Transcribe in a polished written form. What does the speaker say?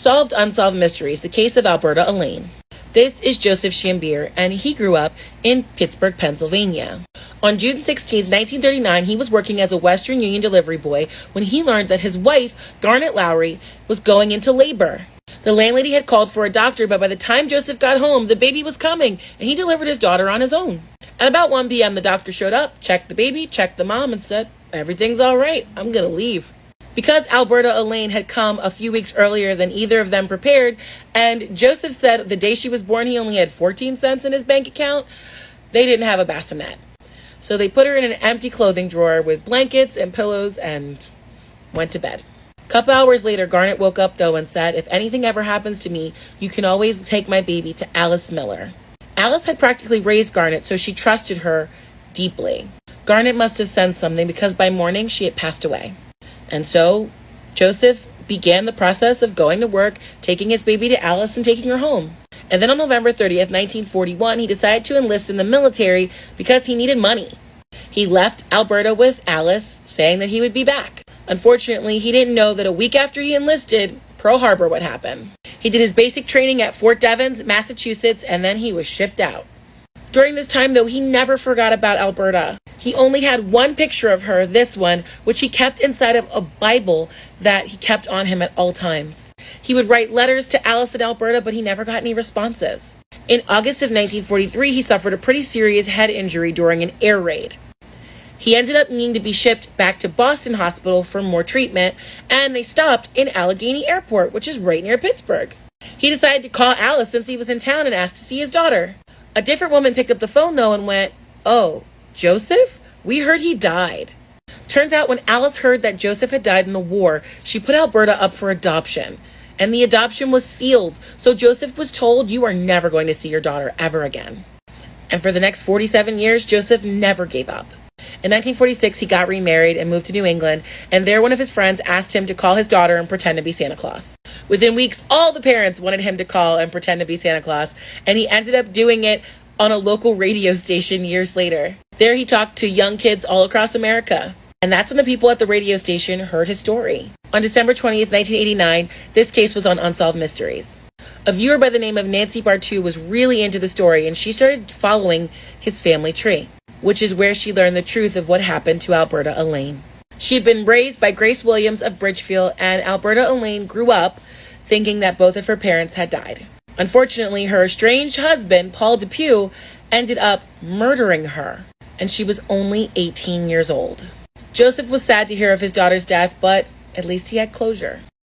Solved Unsolved Mysteries, the case of Alberta Elaine. This is Joseph Chambier, and he grew up in Pittsburgh, Pennsylvania. On June 16, 1939, he was working as a Western Union delivery boy when he learned that his wife, Garnet Lowry, was going into labor. The landlady had called for a doctor, but by the time Joseph got home, the baby was coming, and he delivered his daughter on his own. At about 1 p.m., the doctor showed up, checked the baby, checked the mom, and said, "Everything's all right. I'm going to leave." Because Alberta Elaine had come a few weeks earlier than either of them prepared, and Joseph said the day she was born he only had 14 cents in his bank account, they didn't have a bassinet. So they put her in an empty clothing drawer with blankets and pillows and went to bed. A couple hours later, Garnet woke up, though, and said, "If anything ever happens to me, you can always take my baby to Alice Miller." Alice had practically raised Garnet, so she trusted her deeply. Garnet must have sensed something because by morning she had passed away. And so Joseph began the process of going to work, taking his baby to Alice and taking her home. And then on November 30th, 1941, he decided to enlist in the military because he needed money. He left Alberta with Alice, saying that he would be back. Unfortunately, he didn't know that a week after he enlisted, Pearl Harbor would happen. He did his basic training at Fort Devens, Massachusetts, and then he was shipped out. During this time, though, he never forgot about Alberta. He only had one picture of her, this one, which he kept inside of a Bible that he kept on him at all times. He would write letters to Alice in Alberta, but he never got any responses. In August of 1943, he suffered a pretty serious head injury during an air raid. He ended up needing to be shipped back to Boston Hospital for more treatment, and they stopped in Allegheny Airport, which is right near Pittsburgh. He decided to call Alice since he was in town and asked to see his daughter. A different woman picked up the phone, though, and went, "Oh, Joseph? We heard he died." Turns out when Alice heard that Joseph had died in the war, she put Alberta up for adoption. And the adoption was sealed, so Joseph was told, "You are never going to see your daughter ever again." And for the next 47 years, Joseph never gave up. In 1946, he got remarried and moved to New England, and there one of his friends asked him to call his daughter and pretend to be Santa Claus. Within weeks, all the parents wanted him to call and pretend to be Santa Claus, and he ended up doing it on a local radio station years later. There he talked to young kids all across America. And that's when the people at the radio station heard his story. On December 20th, 1989, this case was on Unsolved Mysteries. A viewer by the name of Nancy Bartu was really into the story, and she started following his family tree, which is where she learned the truth of what happened to Alberta Elaine. She had been raised by Grace Williams of Bridgefield, and Alberta Elaine grew up thinking that both of her parents had died. Unfortunately, her estranged husband, Paul Depew, ended up murdering her, and she was only 18 years old. Joseph was sad to hear of his daughter's death, but at least he had closure.